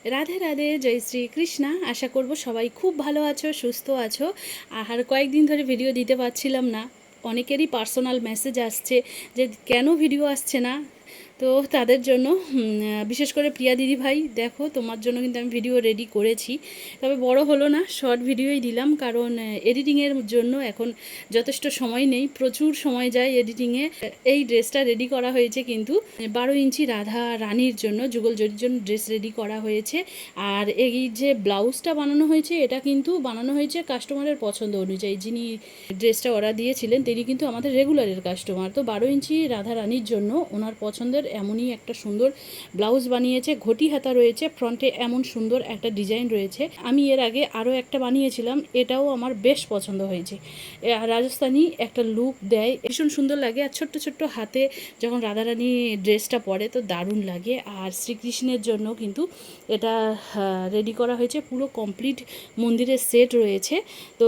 রাধে রাধে, জয় শ্রী কৃষ্ণা। আশা করব সবাই খুব ভালো আছো, সুস্থ আছো। আর কয়েকদিন ধরে ভিডিও দিতে পারছিলাম না। অনেকেরই পার্সোনাল মেসেজ আসছে যে কেন ভিডিও আসছে না। তো তাদের জন্য বিশেষ করে প্রিয়া দিদি ভাই, দেখো তোমার জন্য কিন্তু আমি ভিডিও রেডি করেছি। তবে বড় হলো না, শর্ট ভিডিওই দিলাম, কারণ এডিটিংয়ের জন্য এখন যথেষ্ট সময় নেই, প্রচুর সময় যায় এডিটিংয়ে। এই ড্রেসটা রেডি করা হয়েছে কিন্তু 12 ইঞ্চি রাধা রানীর জন্য, যুগল জরির জন্য ড্রেস রেডি করা হয়েছে। আর এই যে ব্লাউজটা বানানো হয়েছে, এটা কিন্তু বানানো হয়েছে কাস্টমারের পছন্দ অনুযায়ী। যিনি ড্রেসটা অর্ডার দিয়েছিলেন তিনি কিন্তু আমাদের রেগুলারের কাস্টমার। তো 12 ইঞ্চি রাধা রানীর জন্য ওনার পছন্দের এমনই একটা সুন্দর ব্লাউজ বানিয়েছে। ঘটি হাতা রয়েছে, ফ্রন্টে এমন সুন্দর একটা ডিজাইন রয়েছে। আমি এর আগে আরও একটা বানিয়েছিলাম, এটাও আমার বেশ পছন্দ হয়েছে। রাজস্থানী একটা লুক দেয়, ভীষণ সুন্দর লাগে। আর ছোট্ট ছোট্ট হাতে যখন রাধারানী ড্রেসটা পরে তো দারুণ লাগে। আর শ্রীকৃষ্ণের জন্য কিন্তু এটা রেডি করা হয়েছে, পুরো কমপ্লিট মন্দিরের সেট রয়েছে। তো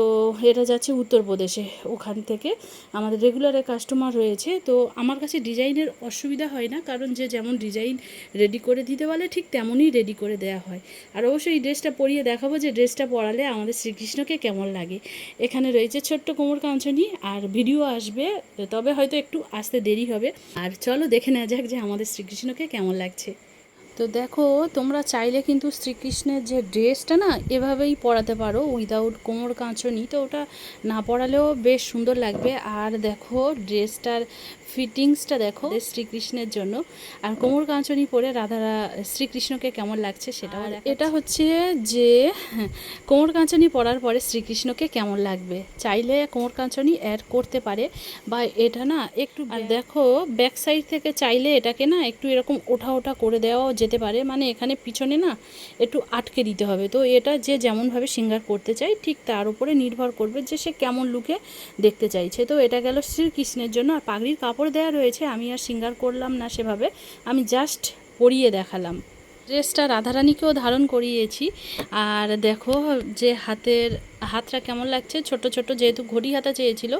এটা যাচ্ছে উত্তরপ্রদেশে, ওখান থেকে আমাদের রেগুলারের কাস্টমার রয়েছে। তো আমার কাছে ডিজাইনের অসুবিধা হয় না, কারণ যে যেমন ডিজাইন রেডি করে দিতে বলে ঠিক তেমনই রেডি করে দেওয়া হয়। আর অবশ্যই এই ড্রেসটা পরিয়ে দেখাবো যে ড্রেসটা পরালে আমাদের শ্রীকৃষ্ণকে কেমন লাগে। এখানে রয়েছে ছোট্ট কোমর কাঞ্চনি, আর ভিডিও আসবে, তবে হয়তো একটু আসতে দেরি হবে। আর চলো দেখে নেওয়া যাক যে আমাদের শ্রীকৃষ্ণকে কেমন লাগছে। তো দেখো, তোমরা চাইলে কিন্তু শ্রীকৃষ্ণের যে ড্রেসটা না এভাবেই পরাতে পারো, উইদাউট কোমর কাঁচনি। তো ওটা না পরালেও বেশ সুন্দর লাগবে। আর দেখো ড্রেসটার ফিটিংসটা দেখো শ্রীকৃষ্ণের জন্য। আর কোমর কাঁচনি পরে শ্রীকৃষ্ণকে কেমন লাগছে সেটাও। এটা হচ্ছে যে কোমর কাঁচনি পরার পরে শ্রীকৃষ্ণকে কেমন লাগবে, চাইলে কোমর কাঁচনি অ্যাড করতে পারে। বা এটা না একটু, আর দেখো ব্যাক সাইড থেকে চাইলে এটাকে না একটু এরকম ওঠা ওঠা করে দেওয়াও যেতে পারে, মানে এখানে পিছনে না একটু আটকে দিতে হবে। তো এটা যে যেমনভাবে সিঙ্গার করতে চাই ঠিক তার উপরে নির্ভর করবে যে সে কেমন লুকে দেখতে চাইছে। তো এটা গেল শ্রীকৃষ্ণের জন্য। আর পাগড়ির কাপড় দেওয়া রয়েছে, আমি আর সিঙ্গার করলাম না সেভাবে, আমি জাস্ট পরিয়ে দেখালাম। ড্রেসটা রাধারানীকেও ধারণ করিয়েছি। আর দেখো যে হাতটা কেমন লাগছে, ছোট ছোট, যেহেতু ঘটি হাতা চেয়েছিল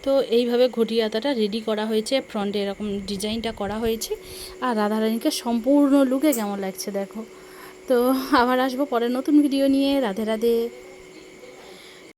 তো এইভাবে ঘটি হাতাটা রেডি করা হয়েছে, ফ্রন্টে এরকম ডিজাইনটা করা হয়েছে। আর রাধারানীকে সম্পূর্ণ লুকে কেমন লাগছে দেখো। তো আবার আসবো পরে নতুন ভিডিও নিয়ে। রাধে রাধে।